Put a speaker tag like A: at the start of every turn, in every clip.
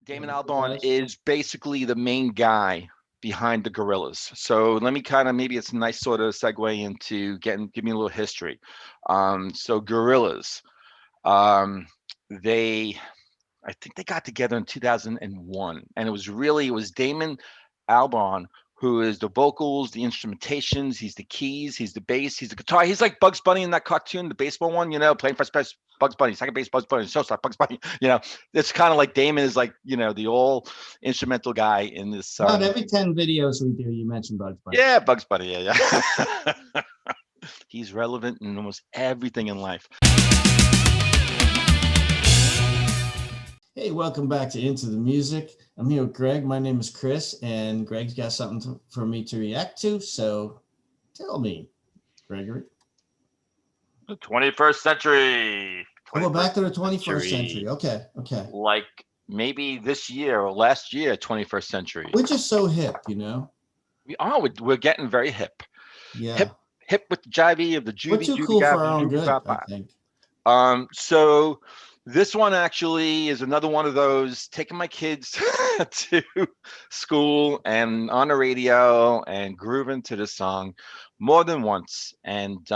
A: Damon
B: Whatever it
A: Albarn
B: was.
A: is basically the main guy behind the Gorillaz. So let me kind of maybe it's a nice sort of segue into give me a little history. So Gorillaz, um, they I think they got together in 2001, and it was Damon Albarn who is the vocals, the instrumentations, he's the keys, he's the bass, he's the guitar. He's like Bugs Bunny in that cartoon, the baseball one, playing first base Bugs Bunny, second base Bugs Bunny, shortstop Bugs Bunny. It's kind of like Damon is like the all instrumental guy in this.
B: About every 10 videos we do, you mention Bugs Bunny.
A: Yeah, Bugs Bunny. Yeah. He's relevant in almost everything in life.
B: Hey, welcome back to Into the Music. I'm here with Greg. My name is Chris, and Greg's got something for me to react to. So tell me, Gregory.
A: The 21st century.
B: We're back to the 21st century. Okay.
A: Like maybe this year or last year, 21st century.
B: We're just so hip,
A: We're getting very hip.
B: Yeah.
A: Hip with the jivey of the juvie.
B: We're too cool for our own good, I think.
A: So this one actually is another one of those taking my kids to school and on the radio and grooving to the song more than once, and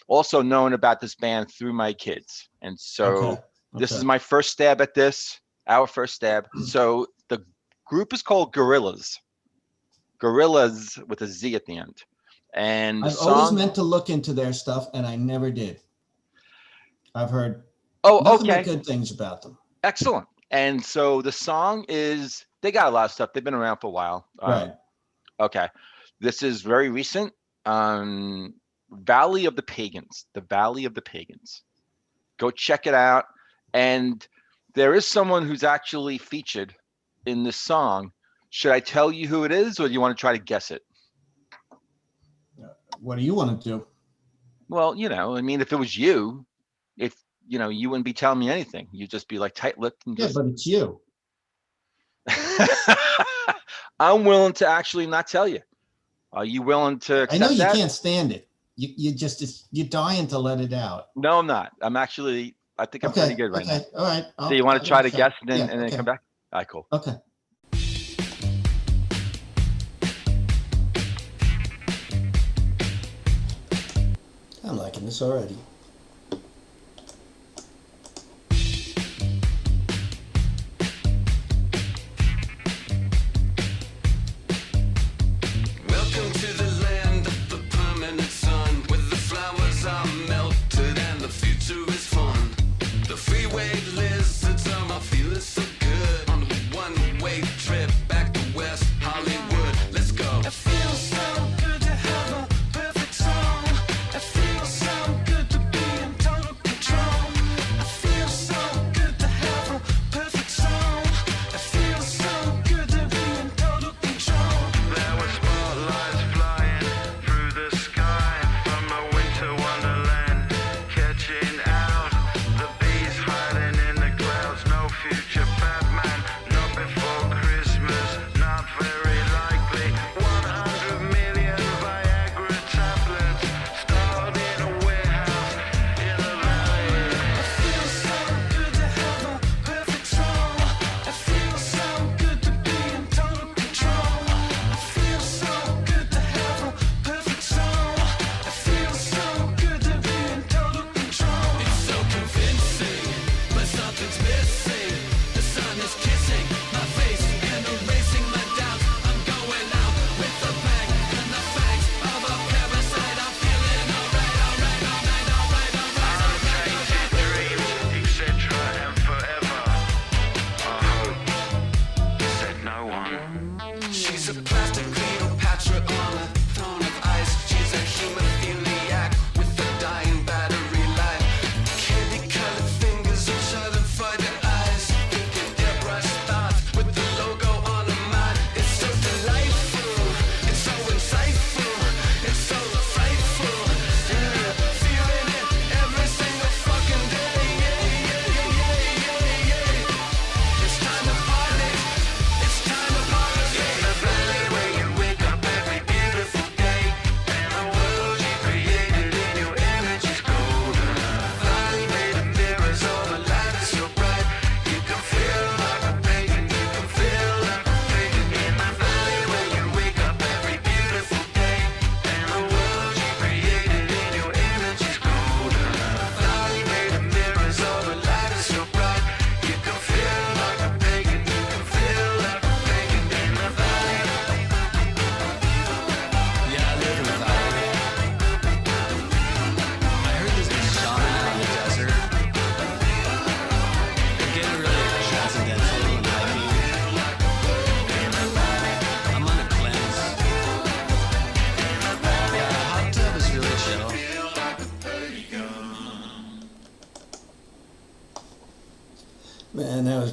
A: also knowing about this band through my kids. And so this is my first stab at this, our first stab. So the group is called Gorillaz. Gorillaz with a Z at the end. And
B: I've always meant to look into their stuff, and I never did. I've heard nothing but good things about them.
A: Excellent. And so the song is, they got a lot of stuff. They've been around for a while.
B: Right.
A: Okay. This is very recent. Valley of the Pagans. The Valley of the Pagans. Go check it out. And there is someone who's actually featured in this song. Should I tell you who it is, or do you want to try to guess it?
B: What do you want to do?
A: Well, if it was you, you wouldn't be telling me anything. You'd just be like tight-lipped.
B: Yeah, but it's you.
A: I'm willing to actually not tell you. Are you willing to accept
B: I know you
A: that?
B: can't stand it. You're dying to let it out.
A: No, I'm not. I think I'm pretty good right now.
B: All right.
A: So you want to try to guess and then come back? All right, cool.
B: Okay. I'm liking this already.
C: It feels so good to have a perfect song. It feels so good to be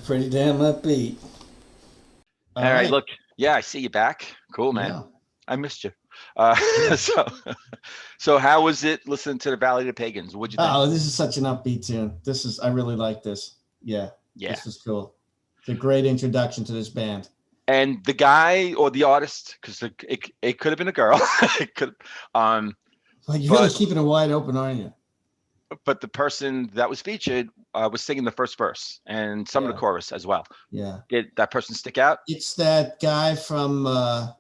B: pretty damn upbeat. All
A: All right,
B: right.
A: look. Yeah, I see you back. Cool, man.
B: Yeah.
A: I missed you. Uh,
B: Yeah.
A: so, so how was it listening to the Valley of the Pagans? What'd you think?
B: Oh, this is such an upbeat tune. I really like this. Yeah,
A: Yeah.
B: this was cool. It's a great introduction to this band.
A: And the guy or the artist, because it could have been a girl, it could, um,
B: Like, you're really
A: but
B: keeping it wide open, aren't you?
A: the person that was featured was singing the first verse and some of the
B: Yeah.
A: chorus as well.
B: Yeah.
A: Did that person stick out?
B: It's that guy from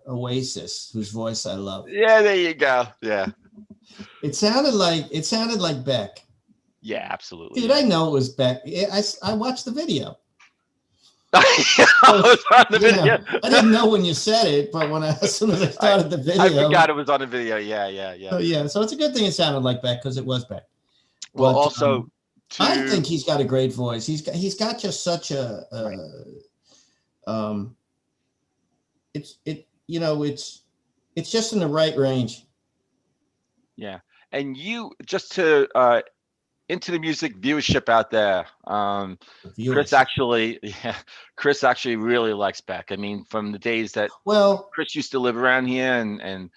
B: Oasis whose voice I love.
A: Yeah, there you go. Yeah,
B: It sounded like Beck.
A: yeah, absolutely.
B: Dude,
A: Yeah.
B: I know it was Beck. I watched the video.
A: I
B: So,
A: was on the
B: yeah,
A: video.
B: I didn't know when you said it, but as soon as I
A: I,
B: started the
A: I
B: video,
A: forgot it was on the video. Yeah, yeah, yeah.
B: so yeah, so it's a good thing it sounded like Beck because it was Beck.
A: Well,
B: But
A: also
B: I
A: to
B: think he's got a great voice. He's got just such a
A: right.
B: um it's just in the right range.
A: Yeah, and you just to into the music viewership out there.
B: The
A: Chris
B: viewership.
A: actually, yeah, Chris actually really likes Beck. I mean, from the days that
B: Well,
A: Chris used to live around here and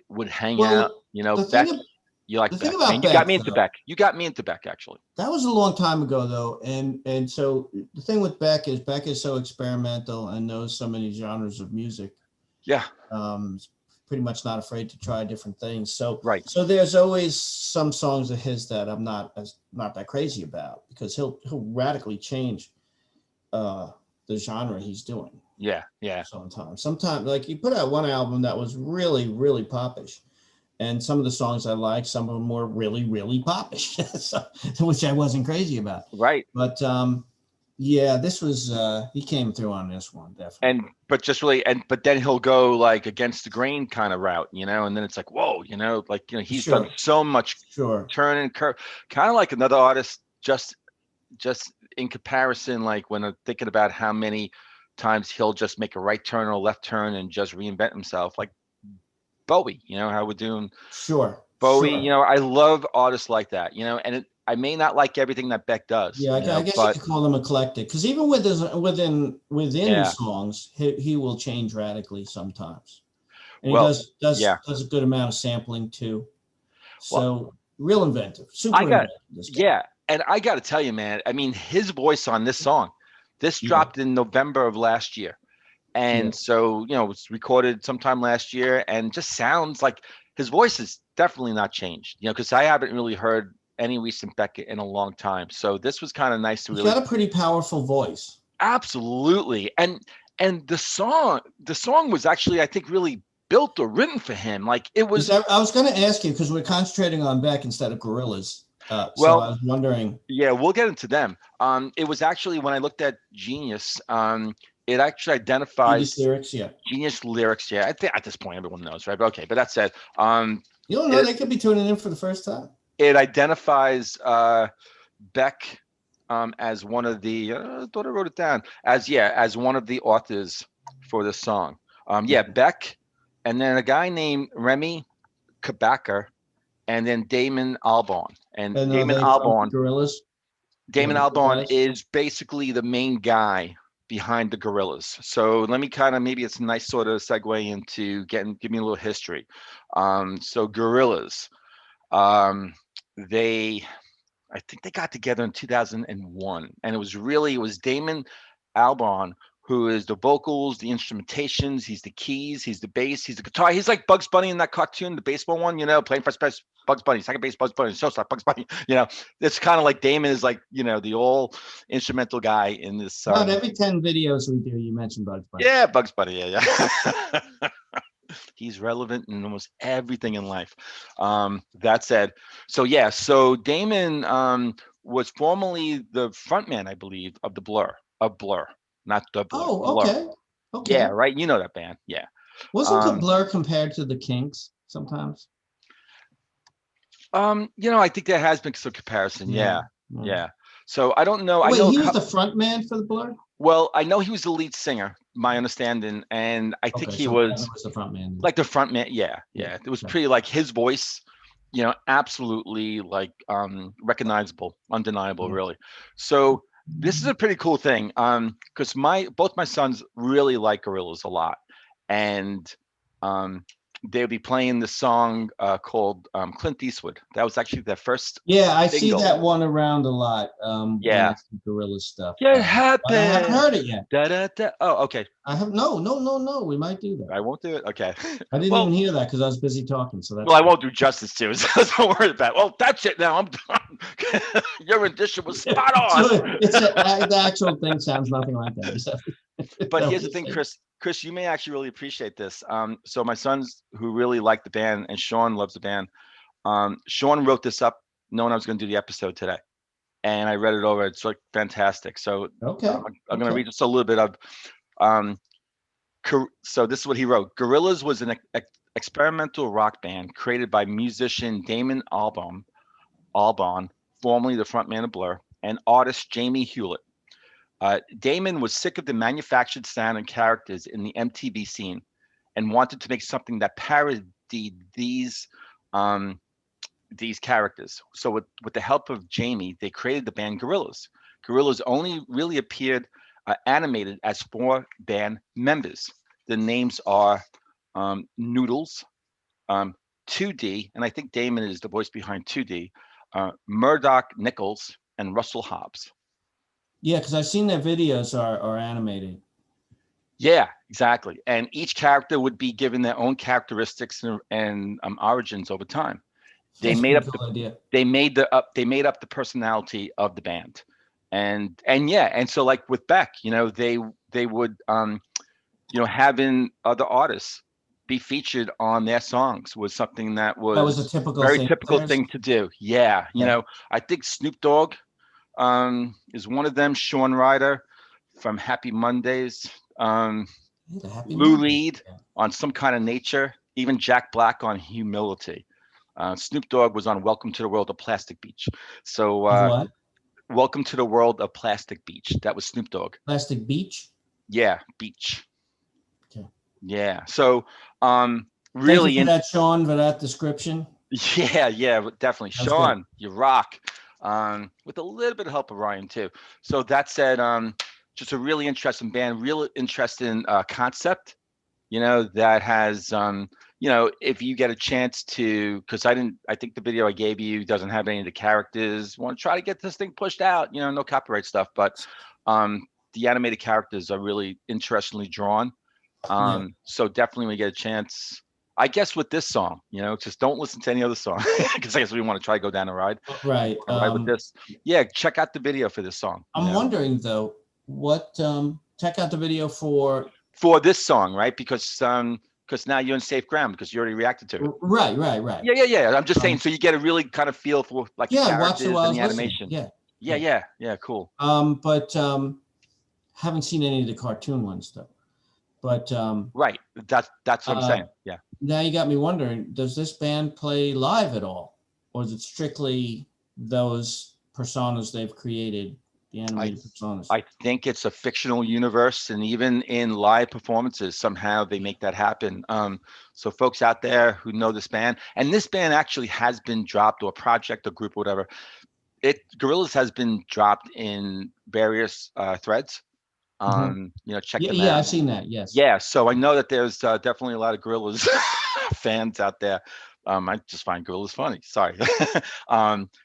A: would hang out,
B: well, the
A: Beck.
B: thing
A: You like
B: the thing
A: Beck,
B: about
A: and you got
B: Beck
A: me into
B: though,
A: Beck. You got me into Beck actually.
B: that was a long time ago though, and so the thing with Beck is so experimental and knows so many genres of music.
A: Yeah,
B: He's pretty much not afraid to try different things. So
A: right.
B: so there's always some songs of his that I'm not that crazy about because he'll radically change the genre he's doing
A: Yeah, yeah,
B: sometimes like he put out one album that was really really popish, and some of the songs I like, some of them were really really popish, so, which I wasn't crazy about.
A: right.
B: But yeah, this was he came through on this one definitely.
A: And but just really but then he'll go like against the grain kind of route, and then it's like whoa, he's done
B: Sure,
A: so much
B: sure.
A: turn and curve, kind of like another artist. Just in comparison, like when I'm thinking about how many times he'll just make a right turn or a left turn and just reinvent himself, like Bowie. How we're doing
B: Sure,
A: Bowie.
B: sure.
A: I love artists like that. And I may not like everything that Beck does.
B: Yeah, I guess you
A: But
B: could call them eclectic because even within
A: yeah,
B: songs, he will change radically sometimes, and he
A: well,
B: does
A: yeah,
B: does a good amount of sampling too.
A: well,
B: So real inventive,
A: I
B: super
A: got
B: inventive. This guy.
A: yeah, and I got to tell you, man. I mean, his voice on this song, this
B: Yeah,
A: dropped in November of last year,
B: yeah.
A: and so it was recorded sometime last year, and just sounds like his voice is definitely not changed. Because I haven't really heard any recent Beck in a long time, so this was kind of nice to
B: He's
A: really
B: got a pretty powerful voice.
A: absolutely. And the song was actually, I think, really built or written for him. Like it
B: Is
A: was
B: that? I was going to ask you because we're concentrating on Beck instead of Gorillaz. So I
A: well.
B: was wondering.
A: Yeah, we'll get into them. It was actually when I looked at Genius, it actually
B: Genius
A: identifies
B: lyrics, yeah.
A: Genius lyrics. Yeah, I think at this point everyone knows, right? But okay, but that said,
B: You don't know
A: it
B: they could be tuning in for the first time.
A: it identifies Beck as one of the. I thought I wrote it down as one of the authors for this song. Yeah, Beck, and then a guy named Remy Kabaka, and then Damon Albarn. And
B: And are
A: Damon
B: they from
A: Albarn
B: Gorillaz or
A: Damon
B: the
A: Albarn
B: Gorillaz?
A: is basically the main guy behind the Gorillaz. So let me kind of maybe it's a nice sort of segue into give me a little history. So Gorillaz, um, they I think they got together in 2001, and it was Damon Albarn who is the vocals, the instrumentations, he's the keys, he's the bass, he's the guitar. He's like Bugs Bunny in that cartoon, the baseball one, playing first base Bugs Bunny, second base Bugs Bunny, shortstop Bugs Bunny. It's kind of like Damon is like the all instrumental guy in this.
B: About every 10 videos we do, you mention Bugs Bunny.
A: Yeah, Bugs Bunny. Yeah. He's relevant in almost everything in life. That said, so Damon was formerly the frontman, I believe, of Blur, not the Blur,
B: Oh,
A: Blur.
B: okay.
A: Yeah,
B: Okay.
A: right. You know that band. Yeah.
B: Wasn't the
A: Um,
B: Blur compared to the Kinks sometimes?
A: I think there has been some comparison.
B: Yeah.
A: Yeah,
B: Yeah.
A: yeah. So I don't know. I
B: Wait,
A: know.
B: he was the front man for the Blur?
A: Well, I know he was the lead singer, my understanding, and I think
B: Okay,
A: he
B: so
A: was
B: Kevin was the front man.
A: like the front man. Yeah,
B: Yeah.
A: yeah. It was
B: Okay.
A: pretty like his voice, absolutely like recognizable, undeniable,
B: Yeah.
A: really. So this is a pretty cool thing. Because my both my sons really like Gorillaz a lot, and um, they'll be playing the song called Clint Eastwood. That was actually their first
B: Yeah, I see
A: single.
B: that one around a lot when I
A: Yeah,
B: see Gorilla stuff.
A: get
B: But I haven't
A: happy.
B: heard it yet.
A: Da da da. Oh, okay.
B: I have no, no, no, no. We might do that.
A: I won't do it. Okay.
B: I didn't
A: Well,
B: even hear that because I was busy talking. So that's
A: well, I
B: good.
A: won't do justice to it. So don't worry about it. Well, that's it now. I'm done. Your rendition was
B: Yeah,
A: spot on.
B: the actual thing sounds nothing like that. Is
A: But
B: that what
A: here's the
B: you're
A: thing,
B: saying?
A: Chris. Chris, you may actually really appreciate this. So my sons who really like the band, and Sean loves the band. Sean wrote this up knowing I was going to do the episode today, and I read it over. It's like fantastic. So
B: Okay,
A: I'm going to
B: okay.
A: read just a little bit of. Um, so this is what he wrote. Gorillaz was an experimental rock band created by musician Damon Albarn, formerly the frontman of Blur, and artist Jamie Hewlett. Damon was sick of the manufactured sound and characters in the MTV scene and wanted to make something that parodied um, these characters. So, with the help of Jamie, they created the band Gorillaz. Gorillaz only really appeared animated as four band members. The names are Noodles, um, 2D, and I think Damon is the voice behind 2D, Murdoch Nichols, and Russell Hobbs.
B: Yeah, because I've seen their videos are animated.
A: Yeah, exactly. And each character would be given their own characteristics and origins over time. They
B: That's a
A: made
B: pretty
A: up the
B: cool idea.
A: they made up the personality of the band, and yeah, and so like with Beck, they would having other artists be featured on their songs was something that
B: That was a
A: was
B: typical
A: very
B: thing of
A: typical
B: theirs.
A: thing to do. Yeah,
B: Okay.
A: I think Snoop Dogg is one of them. Sean Ryder from Happy Mondays.
B: Hey, the Happy
A: Lou
B: Monday.
A: Reed
B: Yeah.
A: on Some Kind of Nature, even Jack Black on Humility. Snoop Dogg was on Welcome to the World of Plastic Beach. So,
B: Of what?
A: Welcome to the World of Plastic Beach. That was Snoop Dogg.
B: Plastic Beach.
A: Yeah, Beach.
B: Okay.
A: Yeah. So,
B: Thank you
A: really,
B: for that, Sean, for that description.
A: yeah, yeah, definitely.
B: That was good.
A: Sean, you rock. With a little bit of help of Ryan too. So that said, just a really interesting band, real interesting concept. That has if you get a chance to, because I think the video I gave you doesn't have any of the characters. Want to try to get this thing pushed out, no copyright stuff, but the animated characters are really interestingly drawn.
B: Yeah.
A: So definitely when you get a chance, I guess with this song, just don't listen to any other song because I guess we want to try to go down the ride.
B: Right.
A: A ride with this. Yeah, check out the video for this song.
B: I'm wondering though, what check out the video
A: For this song, right? Because now you're in safe ground because you already reacted to it.
B: right, right, right.
A: Yeah, yeah, yeah. I'm just saying,
B: Um,
A: so you get a really kind of feel for like the
B: yeah, I watched it
A: characters
B: while I
A: and
B: was
A: the
B: listening.
A: animation.
B: Yeah,
A: Yeah,
B: yeah.
A: yeah, yeah. Cool.
B: But haven't seen any of the cartoon ones though. But
A: Right. That's what I'm
B: uh,
A: saying. Yeah.
B: now you got me wondering: does this band play live at all, or is it strictly those personas they've created, the
A: I
B: animated personas?
A: I think it's a fictional universe, and even in live performances, somehow they make that happen. So folks out there who know this band, and this band actually has been dropped, or a project, or group, or whatever. Gorillaz has been dropped in various threads.
B: Hmm.
A: Check
B: Yeah,
A: them
B: yeah,
A: out.
B: I've seen that. Yes.
A: Yeah, so I know that there's definitely a lot of Gorillaz fans out there. I just find Gorillaz funny. Sorry.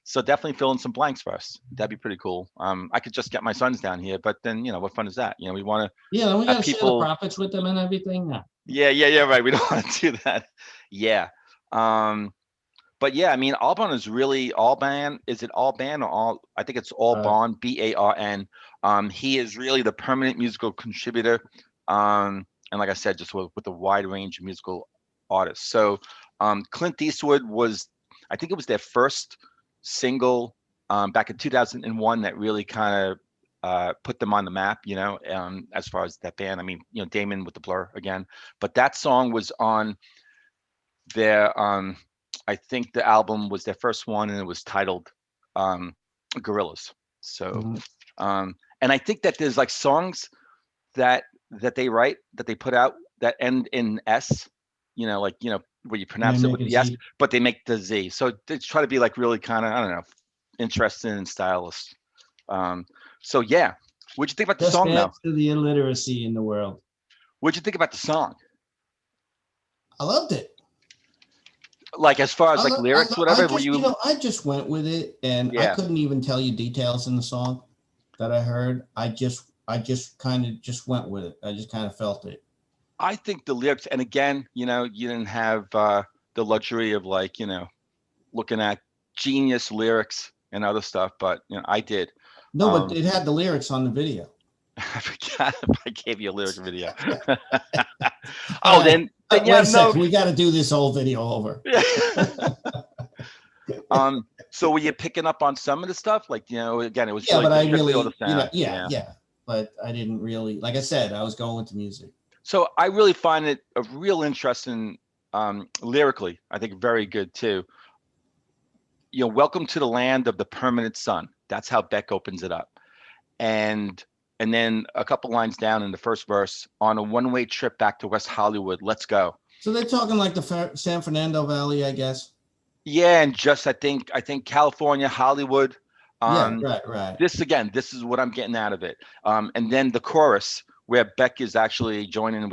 A: So definitely fill in some blanks for us. That'd be pretty cool. I could just get my sons down here, but then what fun is that? We want to
B: Yeah, then we got
A: have
B: to share the
A: people.
B: profits with them and everything. Yeah.
A: Yeah, yeah, yeah. Right. We don't want to do that. Yeah. Um, but yeah, I mean, Alban is really Alban. Is it Alban or all? I think it's
B: Uh,
A: Alban, Barn. He is really the permanent musical contributor. And like I said, just with a wide range of musical artists. So Clint Eastwood was, I think it was their first single back in 2001 that really kind of put them on the map, as far as that band. I mean, Damon with the Blur again, but that song was on their I think the album was their first one, and it was titled um, Gorillaz. So,
B: mhm.
A: and I think that there's like songs that they write that they put out that end in S, like where you
B: And they
A: pronounce it
B: make
A: with
B: it
A: the S,
B: Z.
A: but they make the Z. So they try to be like really kind of, I don't know, interesting and stylish. Um, So yeah, what'd you think about the
B: Just
A: song though?
B: adds to the illiteracy in the world.
A: What'd you think about the song?
B: I loved it.
A: Like as far as like lyrics,
B: I
A: whatever, were
B: just,
A: you?
B: I just went with it, and I
A: Yeah,
B: couldn't even tell you details in the song that I heard. I just kind of just went with it. I just kind of felt it.
A: I think the lyrics, and again, you didn't have the luxury of like, looking at genius lyrics and other stuff, but I did.
B: No, but
A: Um,
B: it had the lyrics on the video.
A: I forgot if I gave you a lyric video. Oh,
B: Uh,
A: then you
B: Wait a
A: have no.
B: second, we got to do this whole video over.
A: So were you picking up on some of the stuff? Like, again, it was
B: Yeah,
A: really
B: but
A: just
B: I
A: strictly all the
B: really,
A: sound.
B: yeah,
A: Yeah.
B: yeah. But I didn't really, like I said, I was going with the music.
A: So I really find it a real interesting, lyrically. I think very good too. Welcome to the land of the permanent sun. That's how Beck opens it up. And and then a couple lines down in the first verse, on a one-way trip back to West Hollywood, let's go.
B: So they're talking like the San Fernando Valley, I guess.
A: Yeah, and just I think California, Hollywood.
B: Yeah,
A: Um,
B: right, right.
A: this is what I'm getting out of it. And then the chorus where Beck is actually joining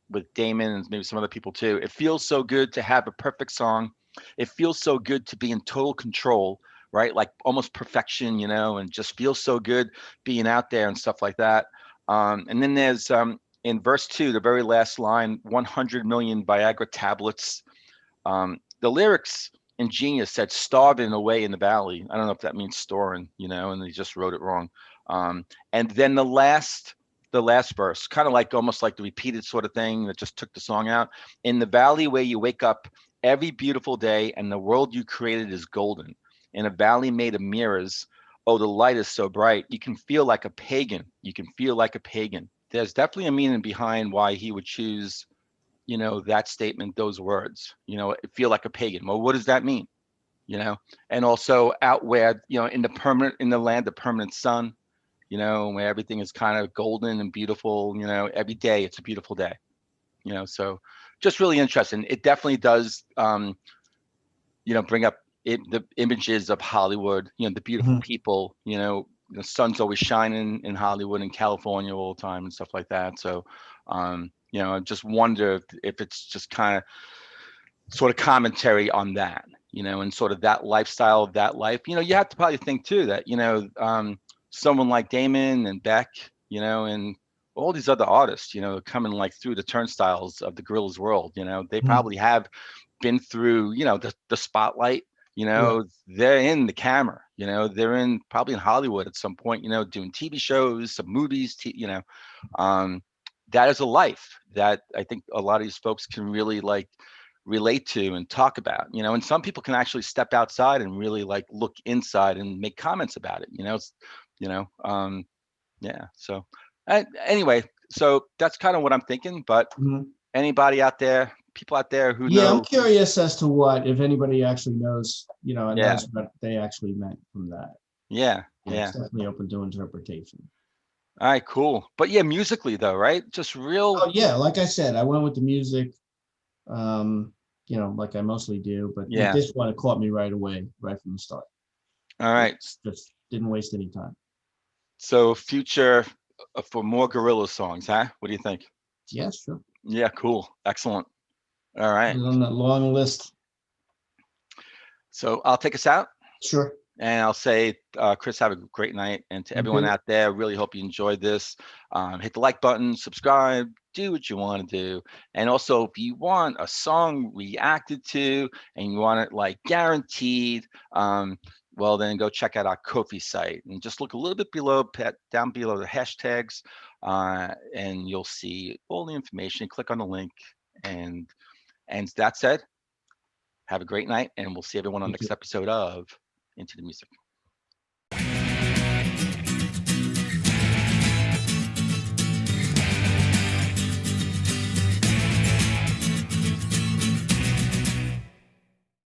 A: with Damon and maybe some other people too. It feels so good to have a perfect song. It feels so good to be in total control, right? Like almost perfection, and just feels so good being out there and stuff like that. And then there's in verse 2, the very last line, 100 million Viagra tablets. The lyrics in Genius said starving away in the valley. I don't know if that means storing, and they just wrote it wrong. And then the last verse, kind of like almost like the repeated sort of thing that just took the song out. In the valley where you wake up every beautiful day and the world you created is golden. In a valley made of mirrors, oh, the light is so bright. You can feel like a pagan. You can feel like a pagan. There's definitely a meaning behind why he would choose that statement, those words, feel like a pagan. Well, what does that mean? And also out where, in the land of permanent sun, where everything is kind of golden and beautiful, every day it's a beautiful day, so just really interesting. It definitely does, bring up the images of Hollywood, the beautiful
B: Mhm.
A: people, the sun's always shining in Hollywood and California all the time and stuff like that. So, I just wonder if it's just kind of sort of commentary on that, and sort of that lifestyle of that life. You have to probably think too that, someone like Damon and Beck, and all these other artists, coming like through the turnstiles of the Gorillaz world, they
B: Mhm.
A: probably have been through, the spotlight,
B: Right.
A: they're in the camera, they're in probably in Hollywood at some point, doing TV shows, some movies, um, that is a life that I think a lot of these folks can really like relate to and talk about, and some people can actually step outside and really like look inside and make comments about it, you know, um, yeah. So anyway, so that's kind of what I'm thinking, but
B: Mhm.
A: anybody out there, people out there who
B: Yeah, I'm
A: know,
B: curious as to what, if anybody actually knows, and
A: yeah,
B: knows what they actually meant from that.
A: yeah,
B: Yeah, it's
A: yeah.
B: definitely open to interpretation.
A: All right, cool. But yeah, musically though, right? Just real,
B: Oh yeah, like I said, I went with the music, um, like I mostly do, but with
A: yeah.
B: this one, it caught me right away, right from the start.
A: All right.
B: Just didn't waste any time.
A: So future for more Gorilla songs, huh? What do you think?
B: Yeah, sure.
A: Yeah, cool. Excellent. All
B: Put
A: right.
B: it on that long list.
A: So I'll take us out.
B: Sure.
A: And I'll say, Chris, have a great night. And to everyone
B: Okay.
A: out there, really hope you enjoyed this. Hit the like button, subscribe, do what you want to do. And also, if you want a song reacted to and you want it like guaranteed, well, then go check out our Kofi site and just look a little bit down below the hashtags, and you'll see all the information. Click on the link. And, and that said, have a great night. And we'll see everyone on the
B: You
A: next episode of Into the Music.